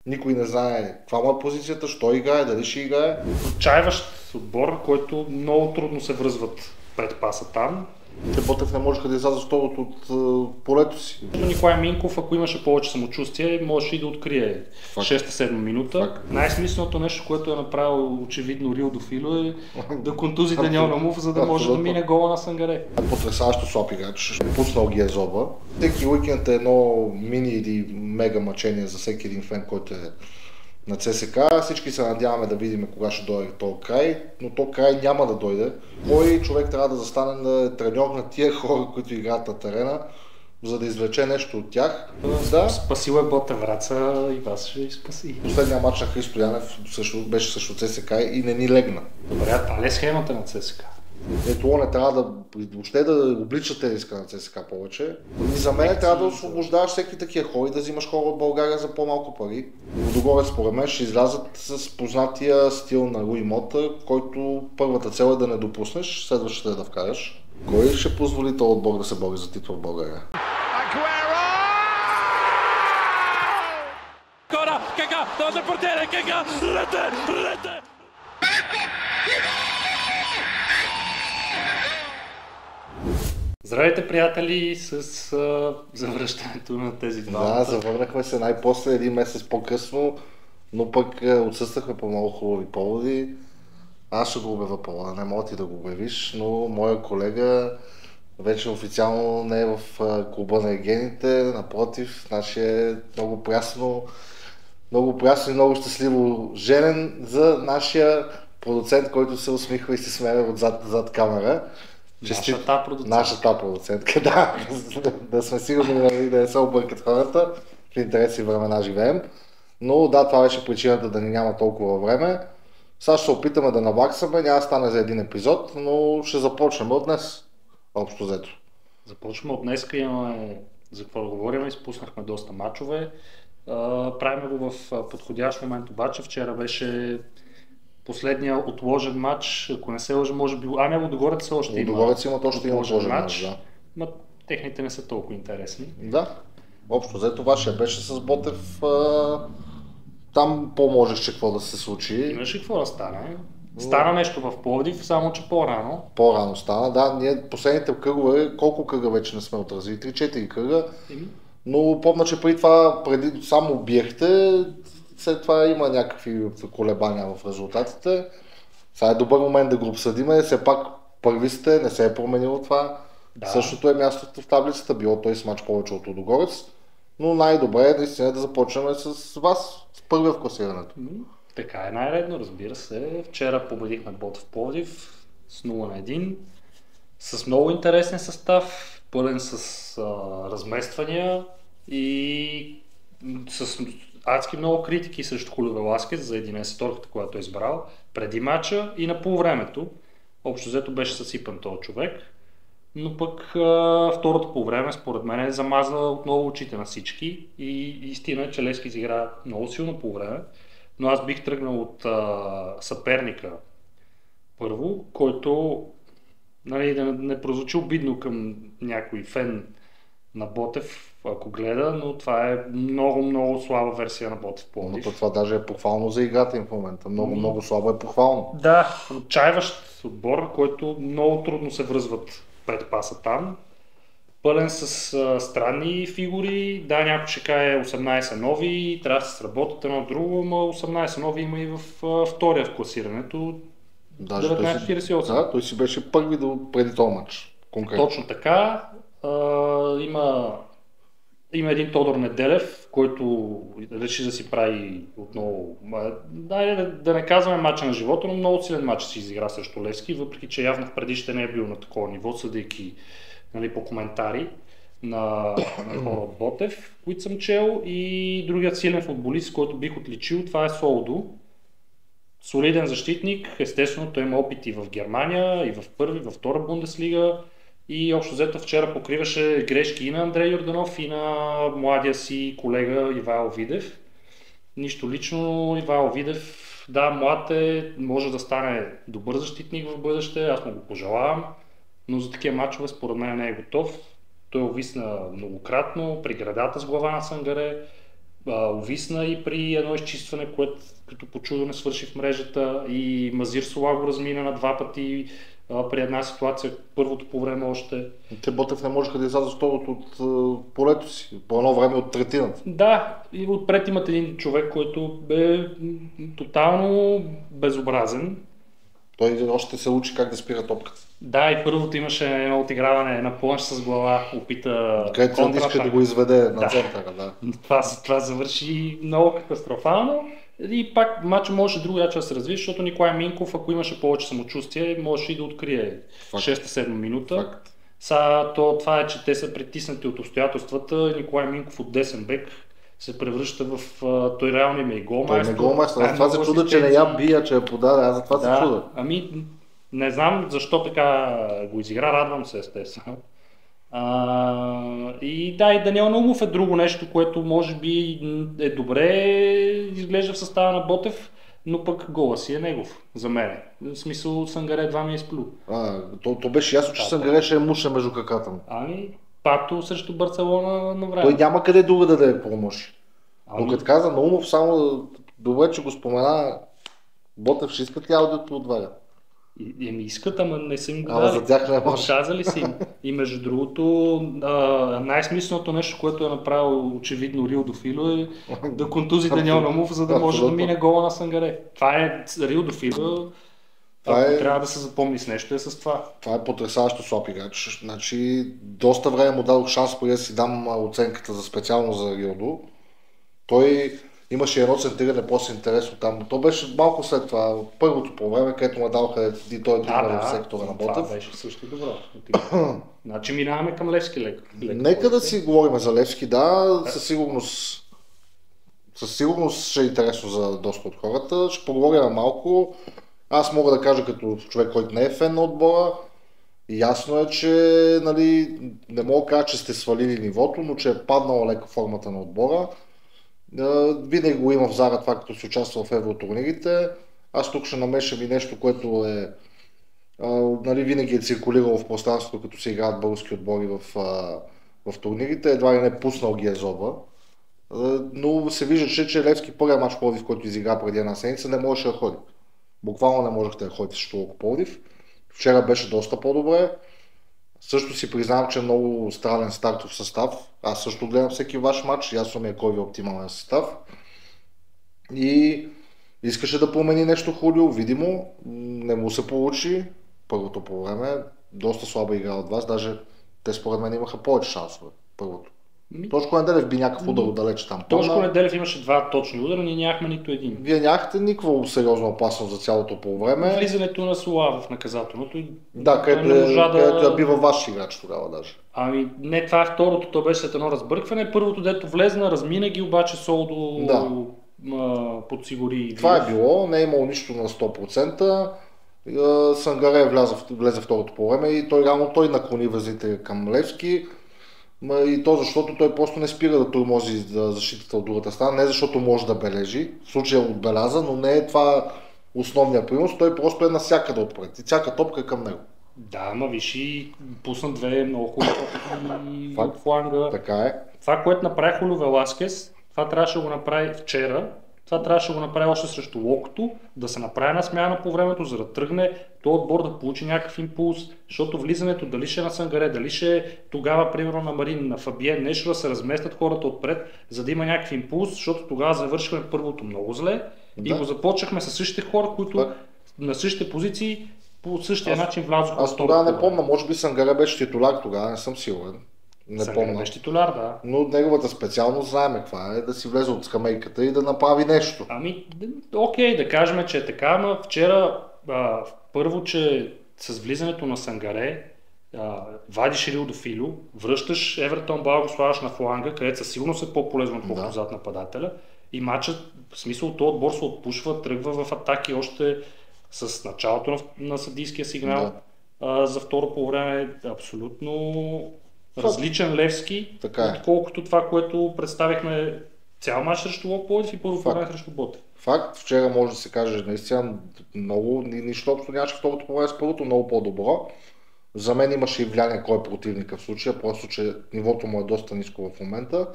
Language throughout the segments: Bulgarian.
Никой не знае каква му е позицията, що играе, дали ще играе. Отчаиващ отбор, който много трудно се връзват пред паса там. Те Ботев не можеха да излязат второто от полето си. Николай Минков, ако имаше повече самочувствие, можеше и да открие 6-7 минута. Най-смисленото нещо, което е направил очевидно Рилдо Фильо е да контузи Даниел Намов, за да може да мине гола на Сангаре. Потресаващо слаб играч, пуснал ги е зоба. Всеки уикенд е едно мини или мега мъчение за всеки един фен, който е на ЦСКА. Всички се надяваме да видим кога ще дойде този край, но този край няма да дойде. Кой човек трябва да застане да е треньор на тия хора, които играят на терена, за да извлече нещо от тях? Да. Спасил е Ботев Враца и вас ще спаси. Последният матч на Христо Янев беше срещу ЦСКА и не ни легна. Добре, това е схемата на ЦСКА. Ето, не трябва да въобще да облича тениска на ЦСКА повече. И за мен трябва да освобождаваш всеки такива хора и да взимаш хора от България за по-малко пари. Лудогорец според мен ще излязат с познатия стил на Луи Мота, който първата цел е да не допуснеш, следващата е да вкараш. Кой ще позволи този отбор да се бори за титла в България? Здравейте, приятели, с завръщането на тези два. Да, завърнахме се най-после един месец по-късно, но пък отсъствахме по много хубави поводи. Аз ще го обявя по не мога ти да го обявиш, но моя колега вече официално не е в клуба на Егените, напротив, нашия е много прясно и много щастливо женен за нашия продуцент, който се усмихва и се смее зад камера. Нашата продуцентка, да. Да сме сигурни да не се объркат хората. В интереси времена живеем. Но да, това беше причината да ни няма толкова време. Сега ще се опитаме да наваксаме, няма да стане за един епизод, но ще започнем от днес. Общо взето. Започваме от днес, имаме за какво да говорим, изпуснахме доста мачове. Правим го в подходящ момент, обаче вчера беше последния отложен матч, ако не се лъжа, може би... Лудогорец все още има. Лудогорец има точно отложен матч, да. Но техните не са толкова интересни. Да. Общо взето вашия беше с Ботев. Там по-можеше какво да се случи. Имаше какво да стане. Стана нещо в Пловдив, само че по-рано. По-рано стана, да. Ние последните кръгове, колко кръга вече не сме отразили? 3-4 кръга. Но помня, че преди само биехте, след това има някакви колебания в резултатите. Сега е добър момент да го обсъдиме, все пак първи сте, не се е променило това. Да. Същото е мястото в таблицата, било той с мач повече от Лудогорец, но най-добре е наистина да започнем с вас, с първия в класирането. Така е най-редно, разбира се. Вчера победихме Ботев Пловдив с 0-1, с много интересен състав, пълен с размествания и с адски много критики срещу Хулио Веласкес за 11-торката, която е избрал преди матча и на полувремето. Общо взето беше съсипан този човек, но пък второто полувреме според мен е замаза отново очите на всички и истина е, че Левски изигра много силно полувреме, но аз бих тръгнал от съперника първо, който да не прозвучи обидно към някой фен на Ботев, ако гледа, но това е много слаба версия на Ботев Пловдив. Но това даже е похвално за играта им в момента. Много слабо е похвално. Да, отчаиващ отбор, който много трудно се връзват пред паса там. Пълен с странни фигури. Да, някой ще каже 18 нови, трябва да се сработят едно друго, но 18 нови има и в втория в класирането. 1948. Да, той си беше първи преди този матч. Конкретно. Точно така. Има един Тодор Неделев, който реши да си прави отново, да не казваме мача на живота, но много силен мач си изигра срещу Левски, въпреки че явно в предиште не е бил на такова ниво, съдейки по коментари на хора от Ботев, които съм чел, и другият силен футболист, който бих отличил, това е Солдо. Солиден защитник, естествено той има опити в Германия, и в първи, във втора Бундеслига. И общо взето вчера покриваше грешки и на Андрей Йорданов, и на младия си колега Ивайло Видев. Нищо лично, Ивайло Видев, да, млад е, може да стане добър защитник в бъдеще, аз му го пожелавам, но за такива мачове според мен не е готов. Той увисна многократно при градата с глава на Сангаре. увисна и при едно изчистване, което като по чудо не свърши в мрежата, и Мазир Сола го размина на 2 пъти при една ситуация, първото по време още. Те Ботев не можеха да излязат второто от полето си, по едно време от третината. Да, и отпред имат един човек, който бе тотално безобразен. Той още се учи как да спира топката. Да, и първото имаше едно отиграване на плънж с глава, опита Където не иска да го изведе на центъра, да. Това завърши много катастрофално. И пак матчът можеше друго яче да се развие, защото Николай Минков, ако имаше повече самочувствие, можеше и да открие 6-7 минута. Това е, че те са притиснати от обстоятелствата. Николай Минков от десен бек се превръща в... той реално има и голмайстор. Той има голмайстор, това се чуда, че не я бия, че я подаде, аз за това се чуда. Ами, не знам защо така го изигра, радвам се естествено. И Даниел Наумов е друго нещо, което може би е добре, изглежда в състава на Ботев, но пък гола си е негов, за мен. В смисъл Сангаре едва ми е изплю. То беше ясно, че Сангаре ще е муша между краката му. Пакто срещу Барселона на време. Той няма къде друга да е промоши. Но като каза Наумов, само добре, че го спомена, Ботев ще искат и аудиото отваря. Ми искат, ама не съм го дали. За тях не може. Казали си им. И между другото, най-смисленото нещо, което е направил очевидно Рил Дофило, е да контузи Даниел Наумов, за да може да мине гола на Сангаре. Това е Рил Дофило. Ако трябва да се запомни с нещо, е с това. Това е потресаващо слаб играч. Значи, доста време му дадох шанс, преди да си дам оценката за специално за Рилдо. Той имаше едно центриране после интересно там. То беше малко след това, първото по време, където му дадоха и той тръгна в сектора на Ботев. Това беше също добро. Значи минаваме към Левски леко. Нека да си говорим за Левски, да, със сигурност ще е интересно за доста от хората. Ще поговорим малко. Аз мога да кажа като човек, който не е фен на отбора. Ясно е, че не мога да кажа, че сте свалили нивото, но че е паднала леко формата на отбора. Винаги го има в Зара това, като се участва в евротурнирите. Аз тук ще намешам и нещо, което е винаги е циркулирало в пространството, като се играят български отбори в турнирите. Едва ли не пуснал ги е зоба. Но се вижда, че Левски първият мач Пловдив, който изигра преди една седмица, не можеше да ходи. Буквално не можехте да ходите срещу Локо Пловдив. Вчера беше доста по-добре. Също си признавам, че е много странен стартов състав. Аз също гледам всеки ваш матч, ясно ми е кой ви е оптимален състав. И искаше да промени нещо Хулио, видимо, не му се получи. Първото по време, доста слаба игра от вас, даже те според мен имаха повече шансове. Първото. Тошко Неделев би някакъв удар отдалече там. Тошко Неделев имаше 2 точни удара, ние нямахме нито един. Вие нямахте никакво сериозна опасност за цялото по време. Влизането на Сола в наказателното. Да, където бива ваш играч тогава даже. Не, това е второто, то беше след едно разбъркване. Първото, дето влезна, размина ги, обаче Солдо подсигури. Това е било, не е имало нищо на 100%. Сангаре влезе второто по време и той наклони везите към Левски. И то защото той просто не спира да тормози защитата от другата страна, не защото може да бележи, в случая отбеляза, но не е това основният принос, той просто е навсякъде отпред и всяка топка е към него. Да, виж и пусна 2 много хубави от фланга. Така е. Това, което направи Хулио Веласкес, това трябваше да го направи вчера. Това трябваше да го направи още срещу Локото, да се направи една смяна по времето, за да тръгне този отбор да получи някакъв импулс, защото влизането дали ще е на Сангаре, дали ще е тогава примерно на Марин, на Фабиен, нещо да се разместят хората отпред, за да има някакъв импулс, защото тогава завършихме първото много зле и го започнахме с същите хора, които на същите позиции по същия начин влязоха. Аз тогава не помня, може би Сангаре беше титуляр тогава, не съм сигурен. Не помня. Беше титуляр, да. Но неговата специалност знаем каква е, да си влезе от скамейката и да направи нещо. Окей, да кажем, че е така, но вчера първо, че с влизането на Сангаре вадиш Рил Дофило, връщаш Евертон Балго, слагаш на фланга, където със сигурност е по-полезно отколкото зад нападателя и матчът, в смисъл този отбор се отпушва, тръгва в атаки още с началото на съдийския сигнал. За второ по време абсолютно различен Левски, отколкото това, което представихме цял мач срещу Локо Пловдив и първо време срещу Ботев. Факт, вчера може да се каже наистина много, нищо общо нямаше второто по време с първото, много по-добро. За мен имаше и влияние кой е противника в случая, просто че нивото му е доста ниско в момента,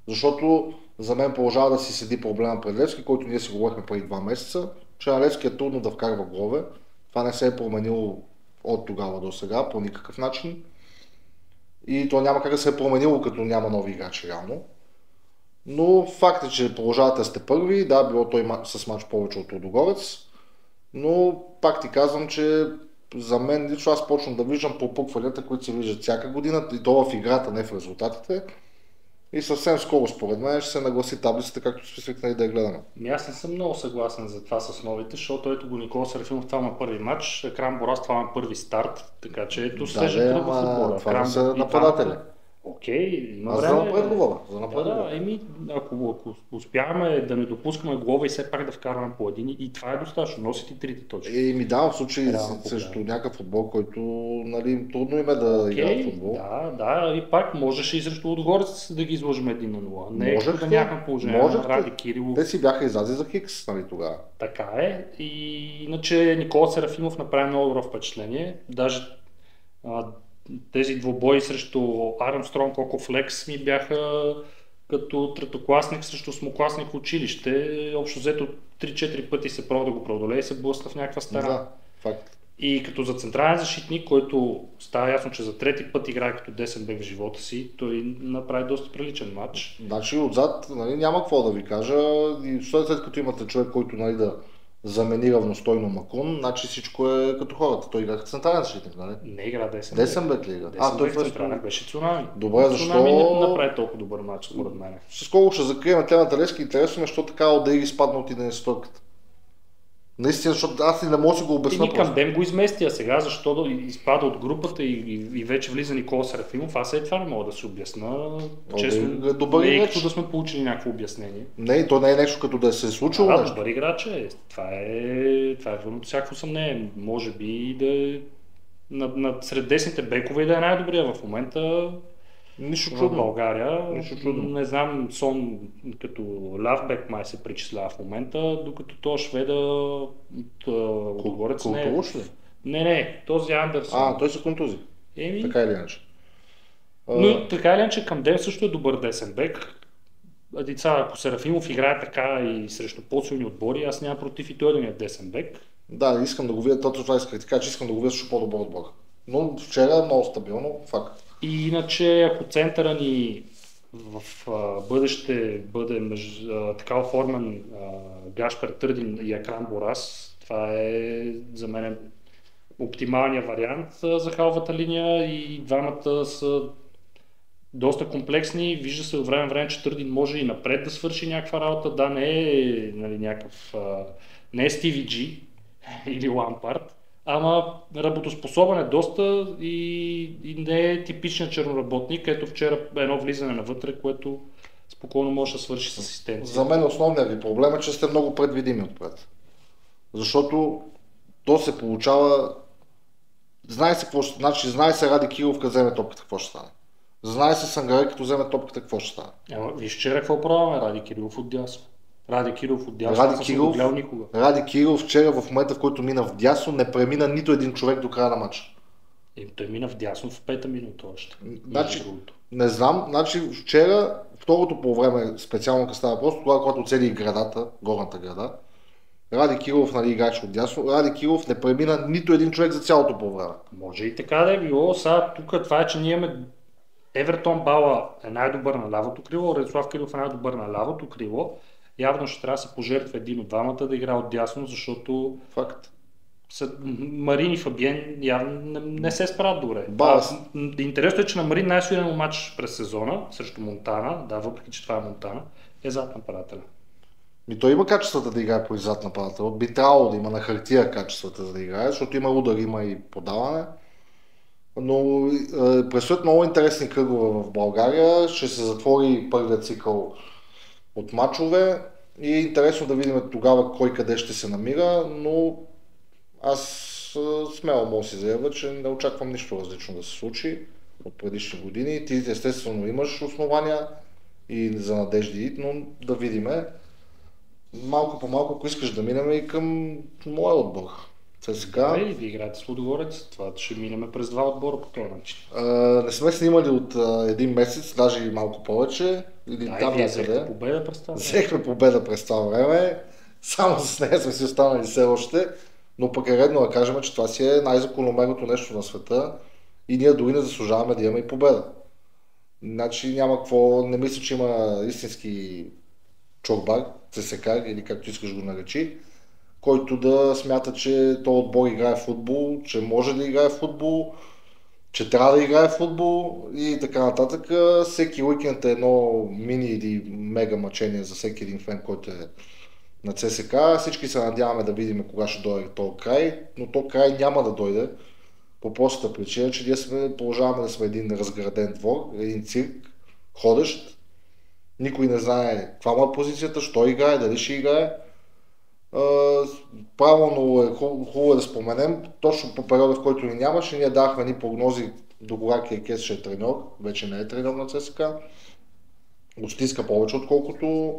защото За мен продължава да си седи проблема пред Левски, който ние си говорихме преди 2 месеца, че на Левски е трудно да вкарва голове. Това не се е променило от тогава до сега по никакъв начин. И то няма как да се е променило, като няма нови играчи реално. Но факт е, че продължавате да сте първи, да, било той с мач повече от Лудогорец, но пак ти казвам, че за мен лично аз почвам да виждам пропукванията, които се виждат всяка година, и то в играта, не в резултатите. И съвсем скоро според мен ще се нагласи таблицата, както сме свикнали да я гледаме. Аз не съм много съгласен за това с новите, защото ето го Никола Серафимов, това на първи матч, Крам Борас това на първи старт, така че ето свежен кръг в отбора. Това не са нападатели. Окей, има време. За напред говоря. Ако успяваме да не допускаме голове и все пак да вкарваме по един, и това е достатъчно, носят и трите точки. В случай срещу някакъв футбол, който нали, трудно им е да играе футбол. Да, и пак можеше и срещу Лудогорец да ги изложим 1-0. Не е да някакво положение на Ради Кирилов. Те си бяха излази за Хикс, нали тогава. Така е. И иначе Никола Серафимов направи много добро впечатление. Даже тези двубои срещу Армстронг, Оков Лекс ми бяха като третокласник срещу осмокласник в училище. Общо взето 3-4 пъти се пробва да го преодолее и се блъсна в някаква стара. Да, факт. И като за централен защитник, който става ясно, че за трети път играе като десен бек в живота си, той направи доста приличен матч. Значи отзад нали, няма какво да ви кажа. И след като имате човек, който нали, да замени равностойно Макун, значи всичко е като хората. Той игра централен защитник, нали? Не игра десен. Десен бек ли игра? Той централен беше Цунами. Добре, защо? Цунами не направи толкова добър матч, според мен. С колко ще закрием темата Левски, интересно ме, защо така Алдаир изпадна от 11-торката. Наистина, защото аз не мога да си го обясня. И Камбем го измести, а сега защо изпада от групата и вече влиза Никола Серафимов, аз това не мога да се обясна. Честно, не е като да сме получили някакво обяснение. Не, то не е нещо като да се е случило нещо. Добър играч е. Това е върно всяко съмнение. Може би да е сред десните бекове и да е най-добрия в момента. Нищо в чудно. България. Не знам, Сон като лавбек май се причислява в момента, докато то шведа от Лудогорец не е. Не, този Андерсон. Той се контузи. Така или иначе. Но така или иначе Камбем също е добър десен бек. Ако Серафимов играе така и срещу по-силни отбори, аз нямам против и той да ми е десен бек. Да, искам да го видя, това исках да кажа, че искам да го видя също по-добър отбор. Но вчера много стабилно, факт. И иначе, ако центъра ни в бъдеще бъде така оформен Гашпер Търдин и Акрам Борас, това е за мен оптималният вариант за халвата линия и двамата са доста комплексни. Вижда се от време, че Търдин може и напред да свърши някаква работа. Да, не е не е Стиви Джи или Лампард. Ама работоспособен е доста и не е типичен черноработник. Ето вчера едно влизане навътре, което спокойно може да свърши с асистенция. За мен основният ви проблем е, че сте много предвидими отпред. Защото то се получава... Знае се Ради Кирилов, като вземе топката, какво ще стане. Знае се Сангарай, като вземе топката, какво ще стане. Виж вчера какво правяме Ради Кирилов отдясно. Ради Кирилов отдясно, не съм го гледал никога. Ради Кирилов вчера в момента, в който мина вдясно, не премина нито един човек до края на матча. Той мина вдясно в 5-та минута още. Не знам, вчера, второто по време, специално като става въпрос, тогава, когато оцели градата, горната града, Ради Кирилов играч отдясно, Ради Кирилов не премина нито един човек за цялото по време. Може и така да е било, сега тук това е, че ние имаме Евертон Бала е най-добър на лявото крило, Радислав Кирилов е най-добър на лявото крило. Явно ще трябва да се пожертва един от двамата да играе отдясно, защото Марин и Фабиен явно не се справят добре. Интересно е, че на Марин най-силен матч през сезона срещу Монтана, да, въпреки че това е Монтана, е зад нападателя. Той има качествата да играе по зад нападател. Би трябвало да има на хартия качествата да играе, защото има удар, има и подаване. Но предстоят много интересни кръгове в България. Ще се затвори първият цикъл от мачове и е интересно да видим тогава кой къде ще се намира, но аз смело мога да си заявя, че не очаквам нищо различно да се случи от предишни години. Ти естествено имаш основания и за надежди, но да видиме. Малко по малко, ако искаш да минем и към моя отбор. ЦСКА. Добре, ви играете с Лудогорец, това ще минем през два отбора по този начин. Не сме снимали от един месец, даже и малко повече. Или Да, там и вие някъде. взехте победа през това. Взехме победа през това време. Само с нея сме си останали все още. Но пък е редно да кажем, че това си е най-закономерното нещо на света. И ние дори не заслужаваме да имаме и победа. Значи няма какво, не мисля, че има истински чорбар, ЦСКА или както искаш го наречи, който да смята, че този отбор играе в футбол, че може да играе в футбол, че трябва да играе в футбол и така нататък. Всеки уикенд е едно мини или мега мъчение за всеки един фен, който е на ЦСКА. Всички се надяваме да видим кога ще дойде този край, но то край няма да дойде по простата причина, че ние продължаваме да сме един разграден двор, един цирк, ходещ. Никой не знае каква му е позицията, що играе, дали ще играе. Правилно е хубаво да споменем, точно по периода, в който ни нямаше, ние дахме ни прогнози до кога Киркес ще е треньор, вече не е треньор на ЦСКА. Отстиска повече, отколкото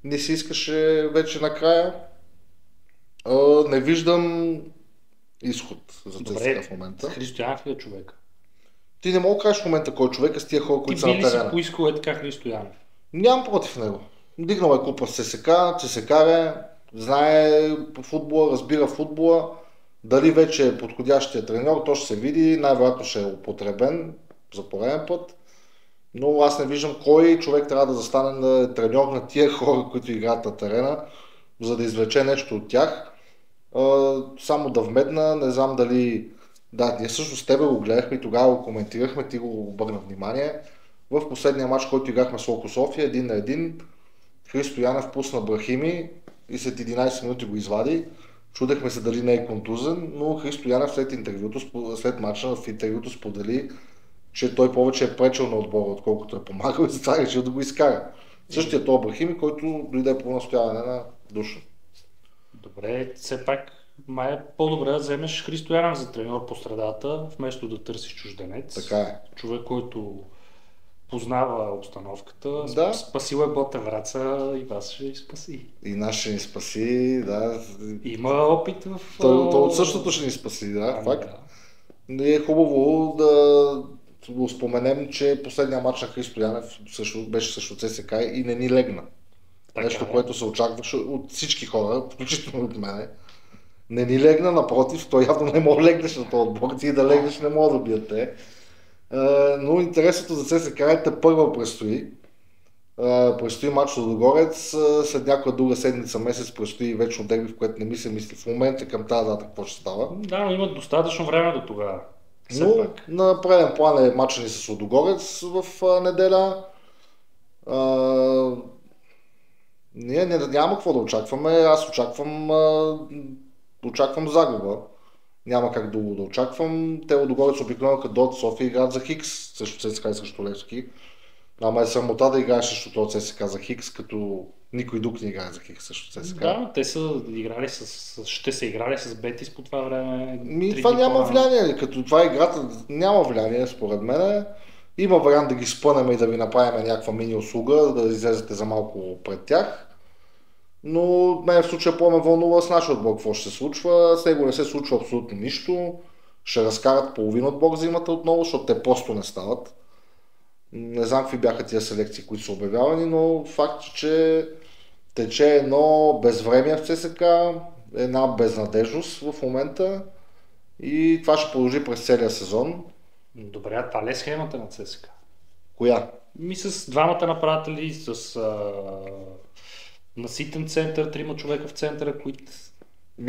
не си искаше вече накрая. Не виждам изход за ЦСКА в момента. Христо Янев ли е човек? Ти не мога да кажеш в момента кой е човек, с тия хора, които са на терена. Ти би ли си поискал така Христо Янев? Нямам против него. Дигнал е купа с ЦСКА, знае футбола, разбира футбола. Дали вече е подходящия треньор, то ще се види, най-вероятно ще е употребен за пореден път. Но аз не виждам кой човек трябва да застане да е треньор на тия хора, които играят на терена, за да извлече нещо от тях. Само да вметна, не знам дали... Да, ние също с тебе го гледахме и тогава го коментирахме, ти го обърна внимание. В последния матч, който играхме с Локо София, 1-1, Христо Янев пусна Брахими и след 11 минути го извади. Чудехме се дали не е контузен, но Христо Янев след матча в интервюто сподели, че той повече е пречил на отбора, отколкото е помагал и затова решил да го изкара. Същия този Брахими, който дойде по настояване на Душа. Добре, все пак май е по-добре да вземеш Христо Янев за треньор по средата, вместо да търсиш чужденец. Така е. Човек, който познава обстановката, да. Спасил е Ботев Враца и вас ще спаси. И нас ще ни спаси, да. Има опит в... То от същото ще ни спаси, да, факт. Да. Е хубаво да го споменем, че последния матч на Христо Янев беше срещу ЦСКА и не ни легна. Така нещо, което се очакваше от всички хора, включително от мене. Не ни легна, напротив, той явно не може да легнеш на този отбор, ти да легнеш не мога да бият те. Но интересното за ЦСКА е първа предстои. Предстои матч с Лудогорец, след някоя друга седмица, месец предстои вечно дерби, в което не ми се мисли в момента към тази дата какво ще става. Да, но имат достатъчно време до тогава. Но на преден план е матча ни с Лудогорец в неделя. Ние няма какво да очакваме, аз очаквам загуба. Няма как друго да очаквам. Те Лудогорец обикновено като дойдат в София играят за Хикс срещу ЦСКА и срещу Левски. Ама е срамота да играеш срещу този ЦСКА за Хикс, като никой друг не играе за Хикс срещу ЦСКА. Да, те са играли ще са играли с Бетис по това време. Това няма влияние, като това играта няма влияние според мен. Има вариант да ги спънем и да ви направим някаква мини услуга, да излезете за малко пред тях. Но мен в случая по-ме вълнува с нашия отбор какво ще се случва. С него не се случва абсолютно нищо. Ще разкарат половин отбор зимата отново, защото те просто не стават. Не знам какви бяха тия селекции, които са обявявани, но факт е, че тече едно безвремие в ЦСКА, една безнадежност в момента и това ще продължи през целия сезон. Добре, а това ли е схемата на ЦСКА? Коя? С двамата нападатели, с наситен център, 3 човека в центъра, които...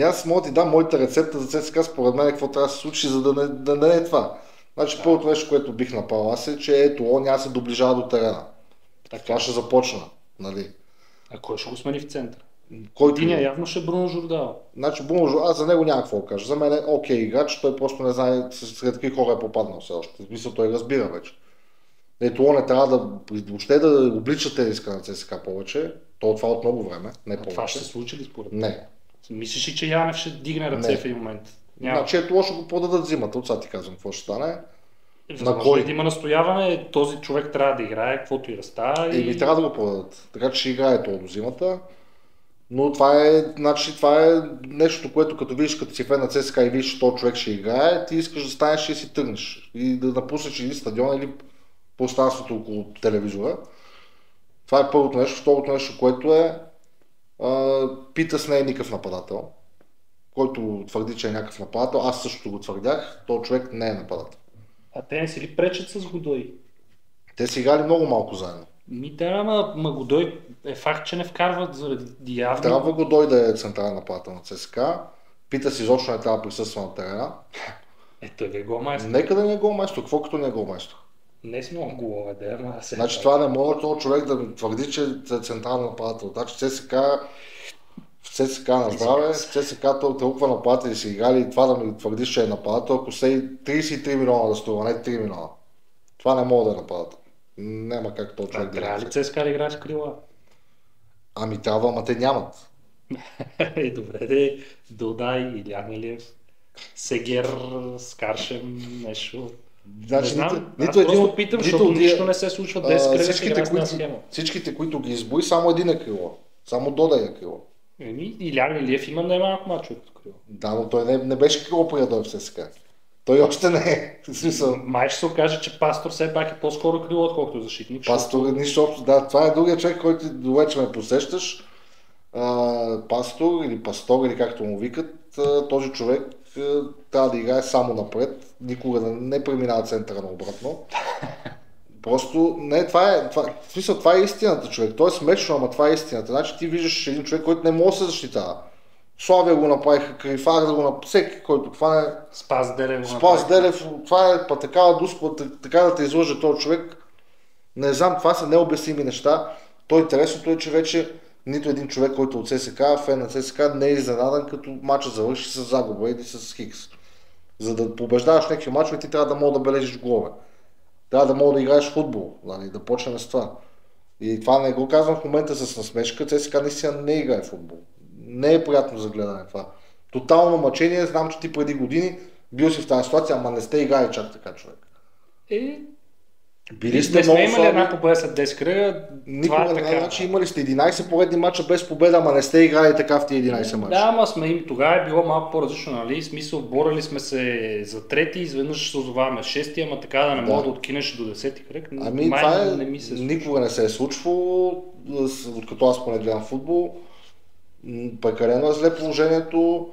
Аз мога да ти дам моята рецепта за ЦСКА, според мен какво трябва да се случи, за да не е това. Значи първото нещо, което бих направил аз е, че ето няма се доближава до терена. Това ще започна, нали? А кой ще го смени в центъра? Който явно ще е Бруно Жордал. Значи Бруно Жордал, аз за него няма какво да кажа. За мен е окей играч, той просто не знае сред какви хора е попаднал все още. В смисъл той разбира вече. Ето не трябва да въобще да обличате риска на ЦСКА повече. Това от много време, не повече. Това ще се случи ли според мен? Не. Мислиш ли, че Янев ще дигне ръце в един момент? Значи ето ще го продадат зимата, от сега ти казвам какво ще стане. На кой? Да има настояване, този човек трябва да играе, каквото и да става. И трябва да го продадат. Така че ще играе това до зимата. Но това е нещо, което като видиш, като си фен на ЦСКА и видиш, че този човек ще играе, ти искаш да станеш и си тръгнеш. И да напуснеш или стадион, или пространството около телевизора. Това е първото нещо. Второто нещо, което е Питъс не е никакъв нападател. Който твърди, че е някакъв нападател, аз също го твърдях, този човек не е нападател. А те не си ли пречат с Годой? Те са играли много малко заедно. Да, ама Годой е факт, че не вкарват заради явно. Трябва го да е централен нападател на ЦСКА. Питъс изобщо не трябва да присъства на терена. Ето е голмайстор. Нека да не е голмайстор, какво като не е голмайстор? Не си много голове, да, ама се. Значи това не може този човек да ми твърди, че е централен нападател. Значи в ЦСКА на здраве, в ЦСКА толкова нападатели си играли и това да ми твърдиш, че е нападател, ако се 33 милиона да струва, не 3 милиона. Това не мога да е нападател. Няма как този човек да трябва ли ЦСКА да играе с крила? Ами трябва, ама те нямат. Добре, Додай, Илян Илиев, Сегер, Скаршем, нещо. Значи, не знам, нито един просто питам, защото нищо не се случва 10 кръга с игра с схема. Всичките, които ги избои, само един е крило. Само Додай е крило. Илян Илиев има най-малко мачове като крило. Да, но той не беше крило преди да дойде в ЦСКА. Той още не е. Май ще се окаже, че Пастор все пак е по-скоро крило, отколкото защитник. Пастор е нищо общо. Да, това е другия човек, който вече ме посещаш. Пастор или Пастор, или както му викат, този човек трябва да играе само напред, никога да не преминава центъра на обратно. Просто, не, това е истината, човек. То е смешно, ама това е истината. Значи ти виждаш един човек, който не може да се защитава. Славия го направиха, Крифар да го направи, всеки, който хване. Спас Делев. Това е такава дуспа, така да те излъже този човек. Не знам, това са необясними неща. То интересното е, че вече нито един човек, който от ЦСКА, фен на ЦСКА, не е изненадан, като матчът завърши с загуба или с хикс. За да побеждаваш някакви мачове, ти трябва да мога да бележиш голове. Трябва да мога да играеш футбол, да почнем с това. И това не го казвам в момента с насмешка, ЦСКА наистина не играе футбол. Не е приятно за гледане това. Тотално мъчение, знам, че ти преди години бил си в тази ситуация, ама не сте играли чак така, човек. Били сте много имали една победа след 10 кръга. Никога не така. Значи имали сте 11 поредни мача без победа, ама не сте играли така в тези 11 мача. Да, ама тогава е било малко по-различно, нали? В смисъл, борили сме се за трети, изведнъж се озоваваме шести, ама така да не мога да откинеш до 10-ти кръг. Ами това никога не се е случвало, откато аз поне гледам футбол. Прекалено е зле положението.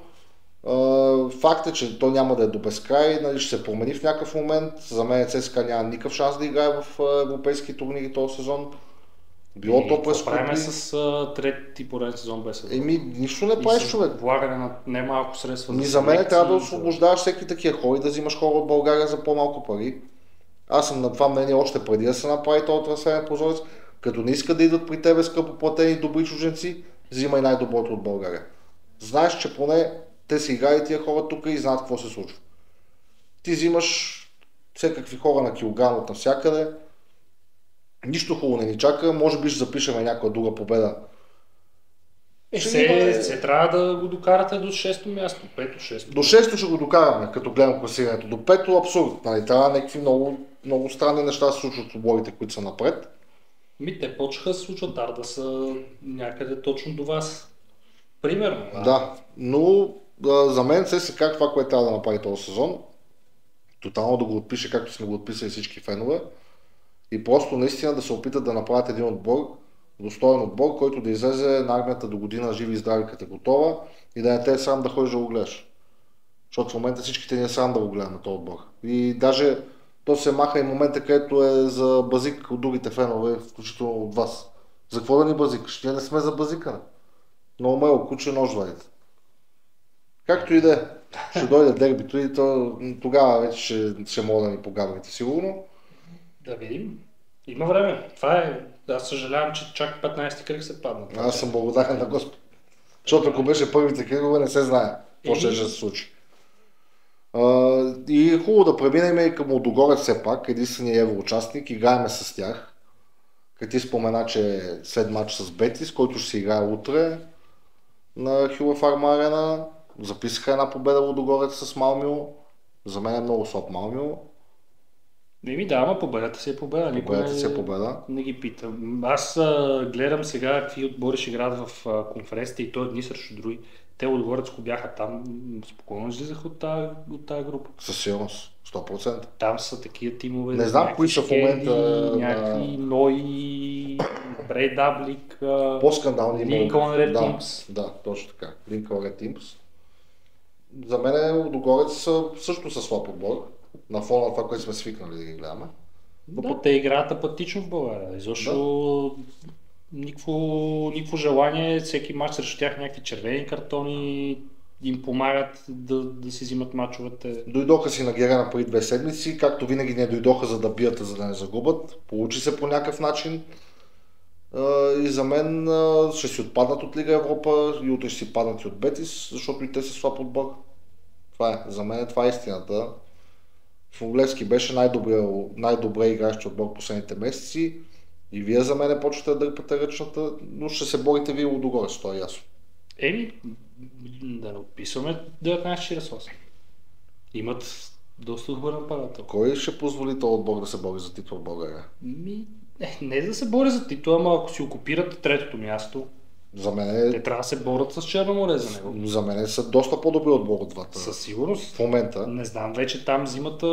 Факт е, че то няма да е до безкрай, нали, ще се промени в някакъв момент. За мен ЦСКА няма никакъв шанс да играе в европейски турнири този сезон. Било то през купи. Правим с трети пореден сезон без сезон. Нищо не правиш, човек. Влагане на немалко средства. За мен трябва да освобождаваш всеки такива хора и да взимаш хора от България за по-малко пари. Аз съм на това мнение още преди да се направи този трансферен прозорец. Като не искат да идват при тебе скъпо платени добри чужденци, взимай най-доброто от България. Знаеш, че поне те си играят тия хора тук и знаят какво се случва. Ти взимаш всякакви хора на килограм от навсякъде. Нищо хубаво не ни чака. Може би ще запишем някаква друга победа. Се трябва да го докарате до 6-то място. 5-6. До 6-то ще го докараме, като гледам класирането. До 5-то абсурд. Нали? Трябва някакви много, много странни неща да се случват в отборите, които са напред. Те почнаха да се случват, да са някъде точно до вас. Примерно. Да, но за мен ЦСКА това, което трябва да направи този сезон, тотално да го отпише, както сме го отписали всички фенове, и просто наистина да се опитат да направят един отбор, достоен отбор, който да излезе на армията до година живи и здрави, като е готова и да не те е срам да ходиш да го гледаш. Защото в момента всичките ни е срам да го гледаме този отбор. И даже то се маха и момента, където е за базик от другите фенове, включително от вас. За какво да ни базикаш? Ние не сме за базикане. Много мело, куче, нож вадите. Както и да е. Ще дойде дербито и тогава вече ще мога да ни погаврите, сигурно. Да видим. Има време. Това е. Аз съжалявам, че чак 15-ти кръг се падна. Аз съм благодарен на Господ. Защото ако беше първите кръгове, не се знае какво ще се случи. И е хубаво да преминем и към Лудогорец все пак, единствения евроучастник, играеме с тях. Като ти спомена, че след матч с Бетис, който ще се играе утре на Хюла Фарма Арена, записаха една победа Лудогорец с Малмио. За мен е много слаб Малмио. Да, ама победата си е победа. Победата си е победа. Не ги питам. Аз гледам сега какви отбори ще играят в конференцията и то едни срещу други. Те отгоре, ако бяха там, спокойно излизаха от тази група. Със сигурност, 100%. Там са такива тимове. Не знам кои са в момента. Някакви Ной, Брейдаблик, по-скандални Линкълн Ред Тимс. Да, точно така. Линкълн Ред Тимс. За мен Лудогорец също са слаб отбор. На фона на това, което сме свикнали да ги гледаме. Да, те играят апатично в България. Изобщо никакво желание, всеки мач срещу тях някакви червени картони им помагат да си взимат мачовете. Дойдоха си на Герена преди 2 седмици, както винаги не дойдоха за да бият, за да не загубят. Получи се по някакъв начин. И за мен ще си отпаднат от Лига Европа и утре ще си паднат и от Бетис, защото и те са слаб отбор. Това е. За мен това е истината. Фунглевски беше най-добре играещ отбор последните месеци и вие за мен почвате да дърпате ръчната, но ще се борите вие Лудогорец, това е ясно. Да не описваме 19-48. Имат доста добър нападател. Кой ще позволи този отбор да се бори за титла в България? Не да се бори за титла, ама ако си окупират третото място, за мен те трябва да се борят с Черно море за него. За мен са доста по-добри отбор от двата. Със сигурност. В момента. Не знам вече там зимата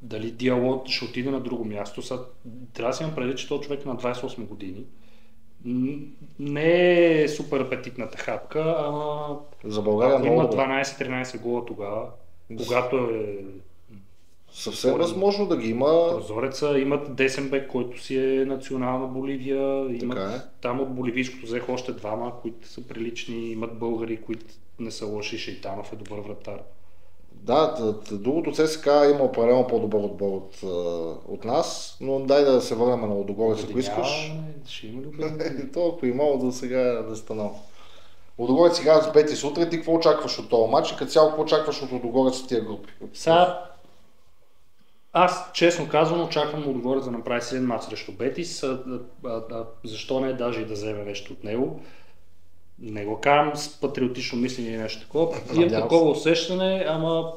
дали Диалог ще отиде на друго място. Трябва да си имам предвид, че този човек е на 28 години. Не е супер апетитната хапка, ама за България има 12-13 гола тогава, когато е съвсем възможно да ги има. Прозореца, имат десен бек, който си е национална Боливия, там от боливийското взеха още двама, които са прилични, имат българи, които не са лоши, Шейтанов е добър вратар. Да, другото ЦСКА има определено по-добър отбор от нас, но дай да се върнем на Лудогорец, ако искаш. Ще има любен. Толкова имало до сега да станал. Лудогорец игра с Бетис утре, ти какво очакваш от този матч и като цяло какво очакваш от Лудогорец в тия групи? Аз, честно казвам, очаквам Лудогорец да направи силен мач срещу Бетис. Защо не даже и да вземе нещо от него? Не го карам с патриотично мислене или нещо такова. Имам такова усещане, ама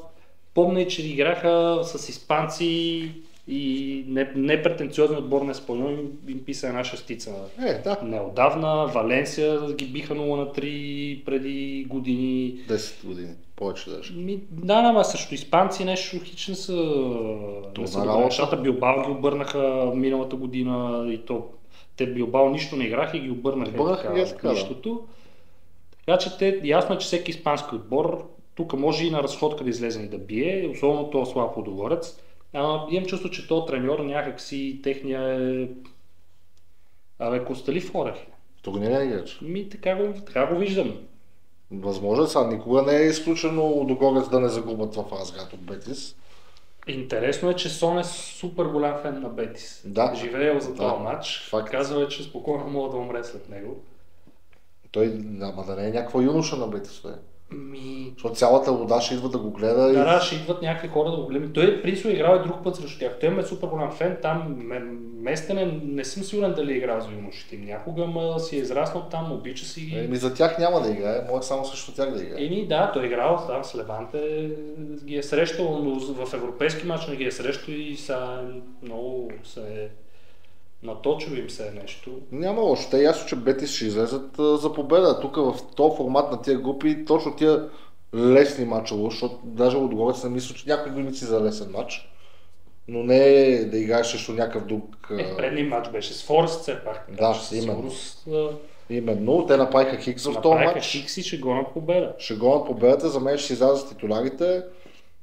помня, че играха с испанци и непретенциозен отбор на Еспаньол им писа една шестица. Да. Неотдавна Валенсия ги биха 0-3 преди години. 10 години, повече даже. Ама също испанци нещо хич не са... Нещата Билбао ги обърнаха миналата година и то те Билбао нищо не играха и ги обърнаха нищото. Така че ясно е, че всеки испански отбор тук може и на разходка да излезе и да бие, особено този слаб Лудогорец. Имам чувство, че този треньор някакси техния е... Костелив в орех. Тук не е играч. Така го виждам. Възможно са, никога не е изключено Лудогорец да не загубят в Разград от Бетис. Интересно е, че Сон е супер голям фен на Бетис. Да. Живеел за този матч. Казва е, че спокойно мога да умре след него. Той да не е някаква юноша на Бетис. Защото цялата вода ще идва да го гледа. Да, ще идват някакви хора да го гледат. Той принципно играл и друг път срещу тях. Той е супер голям фен. Там местен не съм сигурен дали е играл за юношите им някога, ама си е израснал там, обича си ги. За тях няма да играе, може само срещу тях да играе. Да, той е играл там с Леванте, ги е срещал, но в европейски мач не ги е срещал и са много се наточва им се нещо. Няма лошо. Те ясно, че Бетис ще излезат за победа. Тук в този формат на тия групи, точно тия лесни мачове, защото даже Лудогорец не мисля, че някой го мисли за лесен мач, но не е да играеш срещу някакъв друг... Предният мач беше с Форест все пак. Да, именно. Именно, те направиха хикс в този матч. Направиха хикс и ще гонят победа. Ще гонят победата, за мен ще си излязат титулярите.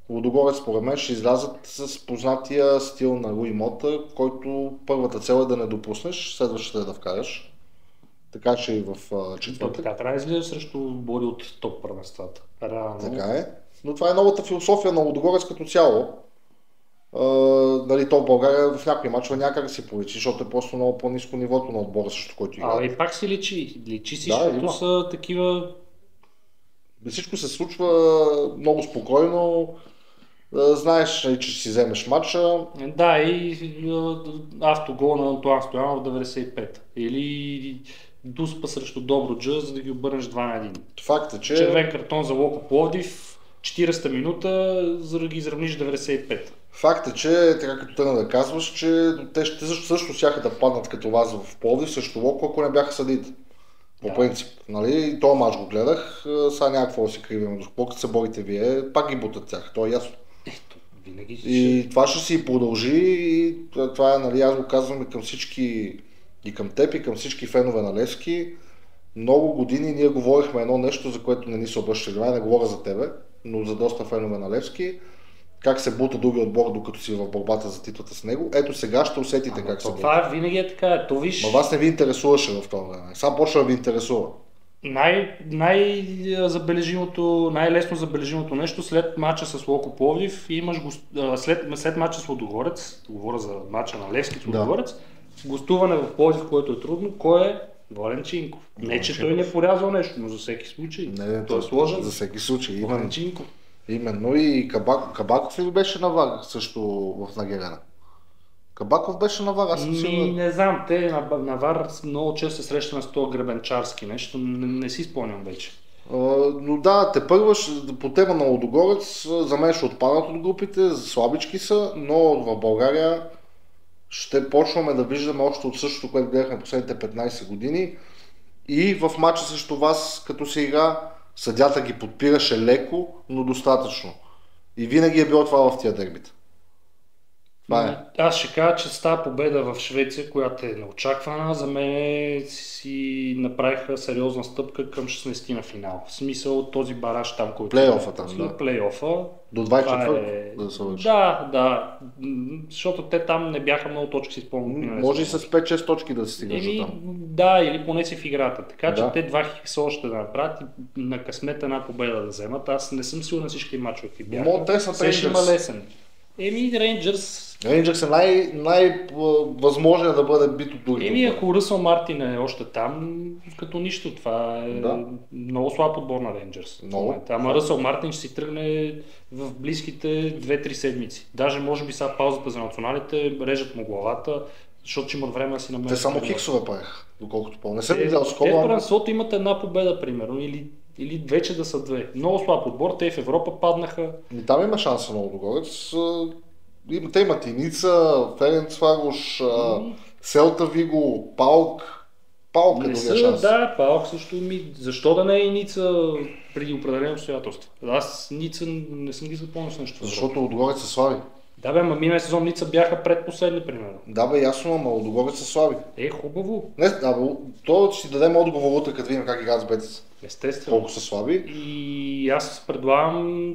Лудогорец според мен ще излязат с познатия стил на Луи Мота, който първата цел е да не допуснеш, следващата е да вкараш. Така че и в четвъртък. Така трябва да излизаш срещу бори от топ първенствата. Така е. Но това е новата философия на Лудогорец като цяло. То в България в някои мачове няма как да се повечи, защото е просто много по-ниско нивото на отбора, също който играе. И пак си личи. Личи си, защото са такива... Всичко се случва много спокойно. Знаеш, че ще си вземеш матча. Да, и автогол на Антуан Стоянов в 95. Или Дуспа срещу Добруджа, за да ги обърнеш 2-1. Факт е, че... Червен картон за Локо Пловдив. 40-та минута, за да ги изравниш 95-та. Факт е, че така като тръгна да казваш, че те също щяха да паднат като вас в Пловдив срещу Локо, ако не бяха съдите. По принцип. Нали? И този мач го гледах, сега някакво да си кривим. Докато се борите вие, пак ги бутат тях, то е ясно. Ето, винаги И това ще си продължи и това е, нали, аз го казвам и към всички, и към теб, и към всички фенове на Левски. Много години ние говорихме едно нещо, за което не ни се обръща внимание, не говоря за тебе, но за доста фенове на Левски. Как се бута другия отбор, докато си в борбата за титлата с него. Ето сега ще усетите как се бута. Това винаги е така. То виж... Но вас не ви интересуваше в това време. Сега почва да ви интересува. Най-лесно забележимото нещо след мача с Локо Пловдив, след мача с Лудогорец, говоря за мача на Левски с Лудогорец, гостуване в Пловдив, което е трудно, кой е? Волен Чинков. Не, че той не е порязал нещо, но за всеки случай. Той е сложен. За всеки случай. Волен Чинков. Именно и Кабаков ли беше на ВАР също в Нагерена? Кабаков беше на ВАР, аз съм сигурен. Не знам, те на ВАР много често се срещаме с този гребенчарски нещо, не си спомням вече. Но да, те първаш по тема на Лудогорец, за мен ще отпадат от групите, слабички са, но в България ще почваме да виждаме още от същото, което гледахме последните 15 години. И в матча срещу вас, като се игра, съдята ги подпираше леко, но достатъчно. И винаги е било това в тия дербита. Това е. Аз ще кажа, че с тази победа в Швеция, която е неочаквана, за мен си направиха сериозна стъпка към 16-ти на финал. В смисъл този бараж там, който плейофа там, да. Плейофа. До 24 да се върши. Да. Защото те там не бяха много точки, си спомням. Може и с 5-6 точки да се стигнеш до там. Да, или поне си в играта. Така че те два хикса още да направят и на късмет една победа да вземат. Аз не съм сигурен всички мачове какви бяха. Те са лесен. Рейнджърс е най-възможно да бъде бит от другите. Ако Ръсъл Мартин е още там, като нищо, това е много слаб отбор на Рейнджърс. Ама Ръсъл Мартин ще си тръгне в близките 2-3 седмици. Даже може би сега паузата за националите, режат му главата, защото ще имат време да си намерят. Те само хиксове правеха, доколкото по. Не съм видял скоро. Те в първенството имат една победа, примерно, или вече да са две. Много слаб отбор, те в Европа паднаха. И там има шанса на Лудогорец. Те имат и Ница, Ференцварош, Селта Виго, Паук. Паук е другия шанс. Да, Паук също защо да не е и Ница преди определени обстоятелства? Аз Ница не съм ги запомнил с нещо. Защото Лудогорец са слаби. Да бе, миналия сезон Ница бяха предпоследни, примерно. Да бе, ясно, ама Лудогорец са слаби. Хубаво. То ще си дадем отговор утре, като видим как играят с Бетис. Естествено. Колко са слаби. И аз предлагам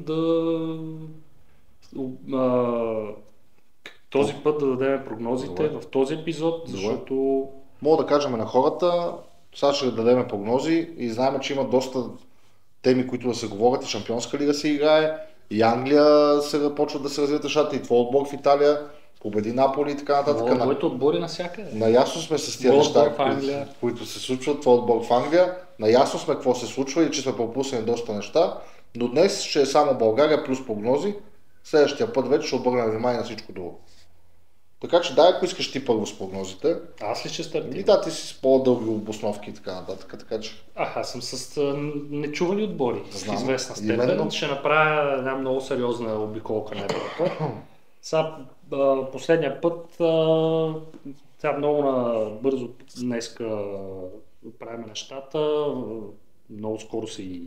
този път да дадем прогнозите в този епизод, защото... Мога да кажем на хората, сега ще дадем прогнози и знаем, че има доста теми, които да се говорят, и Шампионска лига се играе, и Англия се почват да се развиват нещата, и твой отбор в Италия победи Наполи и така нататък. Моите отбори навсякъде. Наясно сме с тия неща, които се случват, твой отбор в Англия, наясно сме какво се случва и че сме пропуснали доста неща, но днес ще е само България плюс прогнози, следващия път вече ще обърнем внимание на всичко друго. Така че ако искаш ти първо с прогнозите. Аз ли ще стартирам? Да, ти си с по-дълги обосновки и така нататък, така че... Аз съм с нечувани отбори, в известна степен. Именно. Ще направя една много сериозна обиколка на Европа. Сега последния път, сега много бързо днеска правим нещата, много скоро си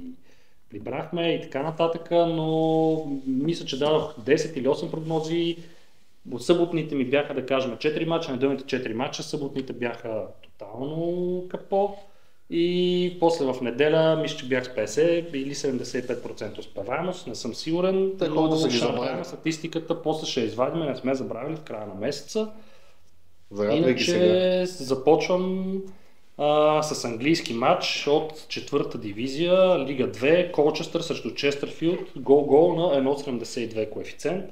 прибрахме и така нататък, но мисля, че дадох 10 или 8 прогнози. От съботните ми бяха, да кажем, 4 мача, неделните 4 мача, съботните бяха тотално капо и после в неделя мисля, че бях с 50 или 75% успеваемост, не съм сигурен, но ще направим статистиката, после ще извадим, не сме забравили в края на месеца. Иначе започвам с английски матч от 4-та дивизия, Лига 2, Колчестър срещу Честърфилд, гол на 1,72 коефициент.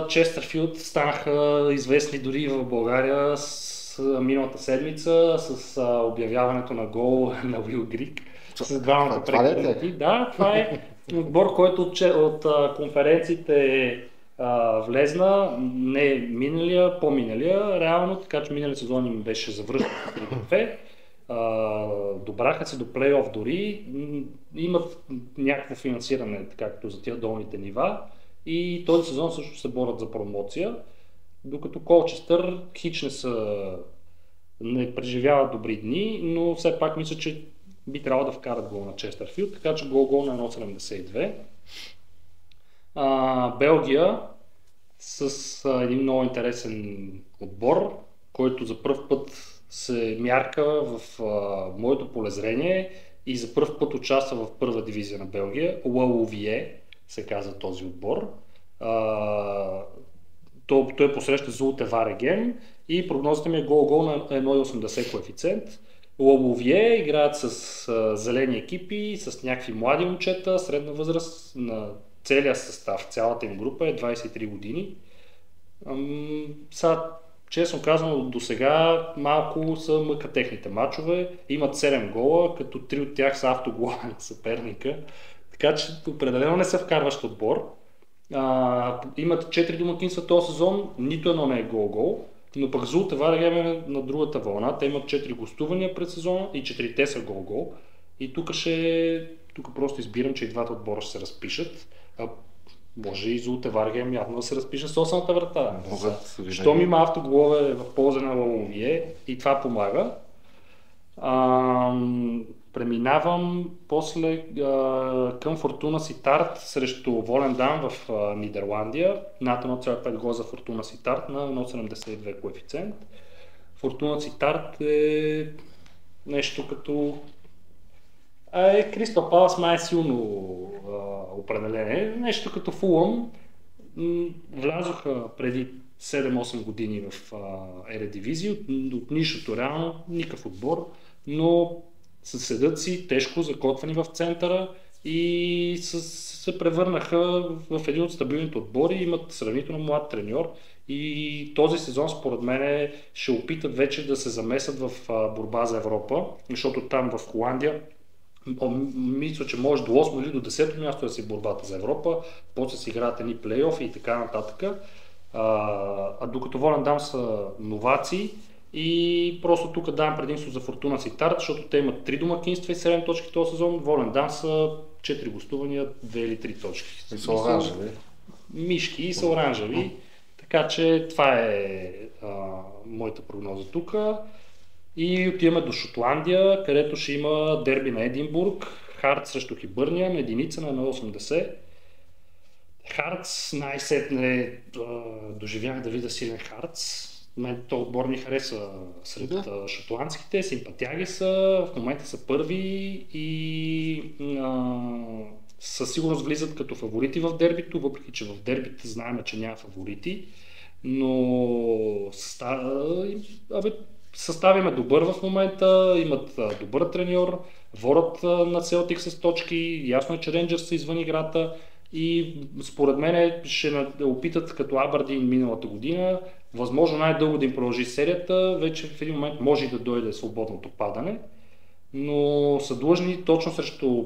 Честърфилд станаха известни дори в България с миналата седмица с обявяването на гол на Уил Грик с двамата прекъснати. Да, това е отбор, който от конференциите влезна, не миналия, по-миналия, реално, така че миналия сезон им беше завръщан в Лига 2 добраха се до плейоф дори, имат някакво финансиране, както за тия долните нива и този сезон също се борят за промоция, докато Колчестър хич не преживяват добри дни, но все пак мисля, че би трябвало да вкарат гол на Честърфилд, така че гол на 1.72. Белгия с един много интересен отбор, който за пръв път се мярка в моето полезрение и за пръв път участва в първа дивизия на Белгия. Лаловие се казва този отбор. Той посреща Зулте Вареген и прогнозата ми е гол на 1.80 коефициент. Лаловие играят с зелени екипи, с някакви млади момчета, средна възраст на целия състав, цялата им група е 23 години. Честно казано, до сега малко са мъка техните мачове. Имат 7 гола, като 3 от тях са автогола на съперника. Така че определено не са вкарващ отбор. Имат 4 домакинства този сезон, нито едно не е гол-гол. Но пък Зулте Вареген е на другата вълна. Те имат 4 гостувания пред сезона и 4-те са гол-гол. И тук просто избирам, че и двата отбора ще се разпишат. Може и Зулте Вареген явно да се разпише с осъмната врата. Щом има автоголове в полза на Лаловие и това помага. Преминавам после към Фортуна Ситарт срещу Волендам в Нидерландия. Над 1.5 гола за Фортуна Ситарт на 1.72 коефициент. Фортуна Ситарт е нещо като... Кристал Палас май е силно определение. Нещо като Фулъм. Влязоха преди 7-8 години в Ередивизия от нишото реално, никакъв отбор, но седят си тежко закотвани в центъра и се превърнаха в един от стабилните отбори, имат сравнително млад треньор и този сезон според мен ще опитат вече да се замесят в борба за Европа, защото там в Холандия мисля, че може до 8 или до 10 място да си борбата за Европа, после си играят едни плейофи и така нататък. Докато Волендам са новаци и просто тук давам предимство за Фортуна Ситарт, защото те имат 3 домакинства и 7 точки този сезон, Волендам са 4 гостувания, 2 или 3 точки. И са оранжеви. Мишки и са оранжеви, така че това е моята прогноза тук. И отиваме до Шотландия, където ще има дерби на Единбург, Хартс срещу Хибърниан, единица на 1.80. Хартс най-сетне доживях да видя силен Хартс. Мен този отбор ми хареса сред шотландските, симпатяги са, в момента са първи и със сигурност влизат като фаворити в дербито, въпреки че в дербите знаем, че няма фаворити, но състав им е добър в момента, имат добър треньор, ворят на Селтик с точки, ясно е, че Рейнджърс са извън играта и според мен ще опитат като Абърдин миналата година, възможно най-дълго да им продължи серията, вече в един момент може и да дойде свободното падане, но са длъжни точно срещу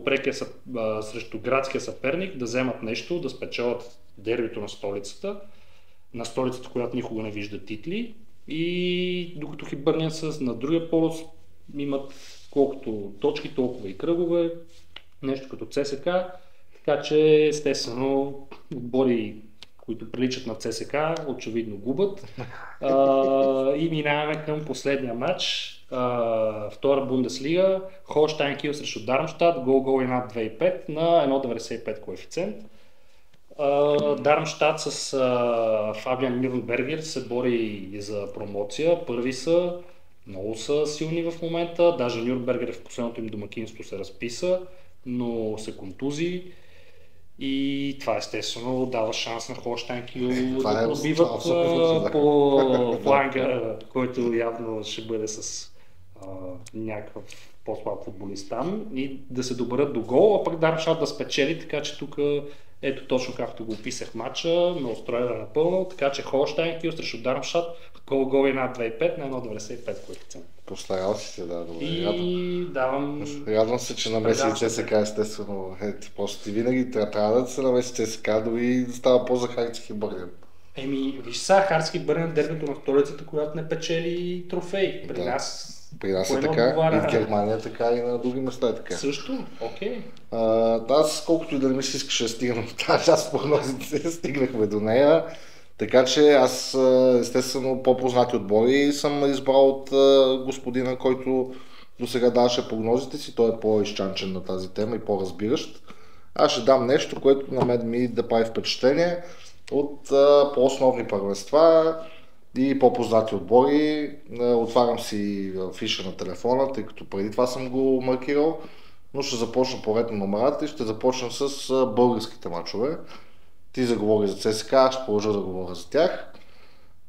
градския съперник да вземат нещо, да спечелят дербито на столицата, която никога не вижда титли. И докато Хибърниан са на другия полус, имат колкото точки, толкова и кръгове, нещо като ЦСКА, така че естествено отбори, които приличат на ЦСКА, очевидно губят. И минаваме към последния матч, втора Бундеслига, Холштайн Кил срещу Дармщат, гол и над 2.5 на 1.95 коефициент. Дармщат с Фабиан Нюрнбергер се бори за промоция. Първи са, много са силни в момента. Даже Нюрнбергер в последното им домакинство се разписа, но се контузи. И това естествено дава шанс на Холштайн Кил да пробиват по фланга, който явно ще бъде с някакъв по-слаб футболист там и да се доберат до гол, а пък Дармштат да спечели, така че тук ето точно както го описах матча, ме устроила напълно, така че Холштайн Кил срещу Дармштат, гол и над 2.5 на 1.95 коефициент. Постарал си се, да, добре. И давам... Радвам се, че намеси и ЦСКА, естествено. Просто ти винаги трябва да се намеси ЦСКА, дори да става по-за Харцки Бърнен. Виж сега, Харцки Бърнен дербито на столицата, която не печели трофей. При нас При нас е Кое не така, и отговаря? в Германия е така, и на други места е така. Също? Окей. Аз колкото и да не ми се искаше да стигна до тази част прогнозите, стигнахме до нея. Така че аз естествено по-познати отбори съм избрал от господина, който до сега даваше прогнозите си. Той е по-изчанчен на тази тема и по-разбиращ. Аз ще дам нещо, което на мен ми да прави впечатление от по-основни първенства и по-познати отбори. Отварям си фиша на телефона, тъй като преди това съм го маркирал, но ще започна по ред на номерата и ще започна с българските мачове. Ти заговори за ЦСКА, аз ще продължа да говоря за тях.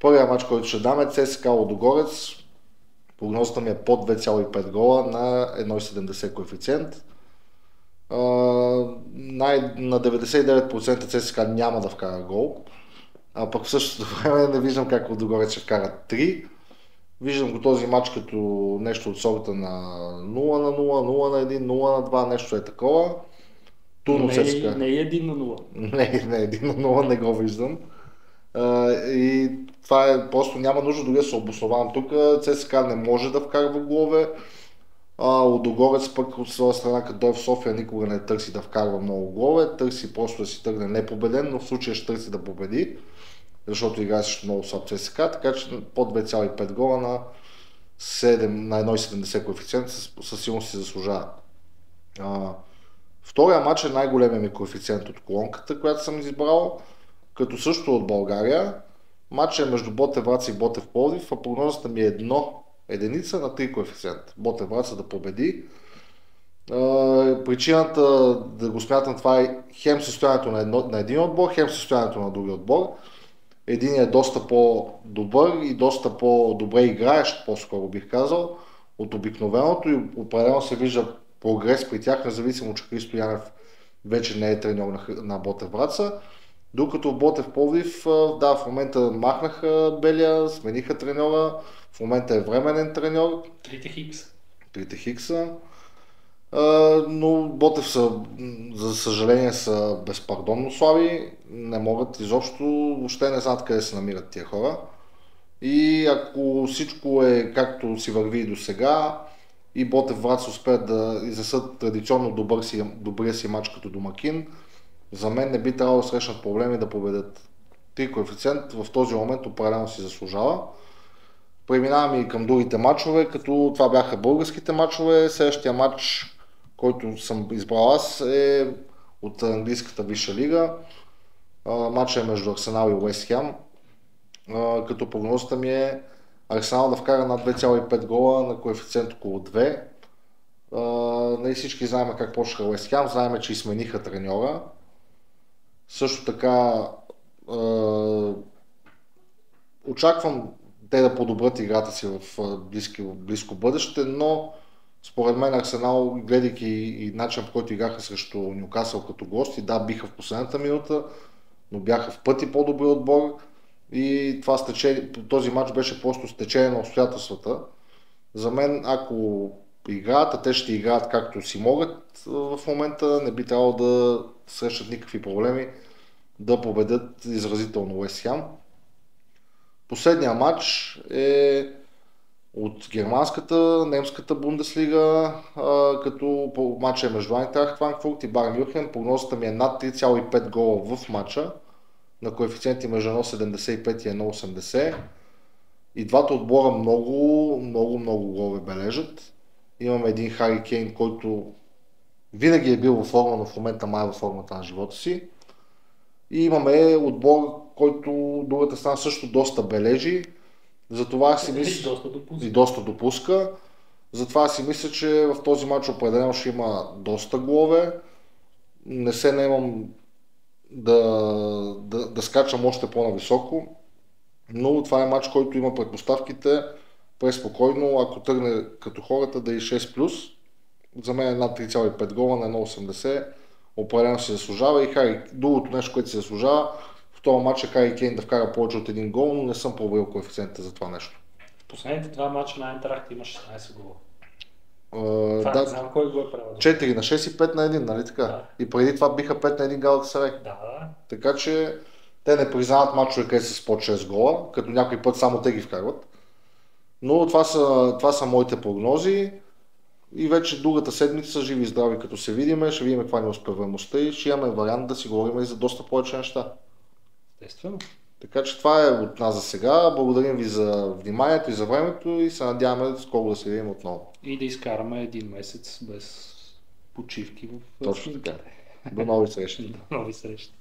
Първият мач, който ще дам е ЦСКА Лудогорец. Прогнозата ми е под 2,5 гола на 1,70 коефициент. На 99% ЦСКА няма да вкара гол, а пък в същото време не виждам как Лудогорец ще вкара 3. Виждам го този матч като нещо от сорта на 0 на 0, 0 на 1, 0 на 2, нещо е такова. Не е 1 на 0. Не, 1 на 0 не го виждам. И това е просто няма нужда дори да се обосновавам тук. ЦСКА не може да вкарва голове. Лудогорец пък от своя страна, като дойде в София, никога не търси да вкарва много голове, търси просто да си тръгне непобеден, но в случая ще търси да победи, защото играе също много слаб ЦСКА, така че под 2,5 гола на 1,70 коефициент със сигурност си заслужава. Втория матч е най-големия ми коефициент от колонката, която съм избрал, като също от България. Матчът е между Ботев Враца и Ботев Пловдив, а прогнозата ми е единица на 3 коефициент. Ботев Враца да победи. Причината да го смятам това е хем състоянието на един отбор, хем състоянието на другия отбор. Един е доста по-добър и доста по-добре играещ, по-скоро бих казал, от обикновеното и определено се вижда прогрес при тях, независимо, че Христо Янев вече не е треньор на Ботев Враца. Докато в Ботев Пловдив, да, в момента махнаха Белия, смениха треньора, в момента е временен треньор. Трите Хикса. Но Ботев за съжаление са безпардонно слаби, не могат изобщо, въобще не знаят къде се намират тия хора. И ако всичко е както си върви и до сега, и Ботев Враца успеят да изнесат традиционно добрия си мач като домакин, за мен не би трябвало да срещнат проблеми да победят. 3 коефициент в този момент определено си заслужава. Преминаваме и към другите матчове, като това бяха българските матчове. Следващия матч, който съм избрал аз, е от английската висша лига. Матчът е между Арсенал и Уест Хем, като прогнозата ми е Арсенал да вкара над 2,5 гола на коефициент около 2. Не всички знаем как почнаха Уест Хем, знаем, че и смениха треньора. Също така очаквам те да подобрят играта си в близко бъдеще, но според мен Арсенал, гледайки и начин, по който играха срещу Нюкасъл като гости, да, биха в последната минута, но бяха в пъти по-добри отбор и този матч беше просто стечение на обстоятелствата. За мен, ако играят, а те ще играят както си могат в момента, не би трябвало да срещат никакви проблеми да победят изразително Уест Хем. Последният матч е от германската, немската Бундеслига, като матча е между Айнтрахт Франкфурт и Байер Мюнхен. Прогнозата ми е над 3,5 гола в матча на коефициенти между 1,75 и 1,80. И двата отбора много голове бележат. Имаме един Хари Кейн, който винаги е бил във форма, но в момента май е във формата на живота си. И имаме отбор, който другата страна също доста бележи. Затова си мисля, и доста допуска. Затова си мисля, че в този матч определено ще има доста голове. Не се наемам да скачам още по-нависоко, но това е матч, който има предпоставките преспокойно, ако тръгне като хората да е 6+. За мен е над 3,5 гола на 1,80. Определено си заслужава и другото нещо, което си заслужава, в този матч е Хари Кейн да вкара повече от един гол, но не съм проверил коефициентите за това нещо. Последните два матча на Айнтрахт има 16 гола. Да, не знам кой го е правил. 4 на 6 и 5 на 1, нали така? Да. И преди това биха 5 на 1 Галатасарай. Да. Така че те не признават мачове, къде са с под 6 гола, като някой път само те ги вкарват. Но това са моите прогнози и вече другата седмица, живи и здрави, като се видиме, ще видим каква е успеваемостта и ще имаме вариант да си говорим и за доста повече неща. Естествено. Така че това е от нас за сега. Благодарим ви за вниманието и за времето и се надяваме скоро да се видим отново. И да изкараме един месец без почивки в Точно така. До нови срещи. До нови срещи.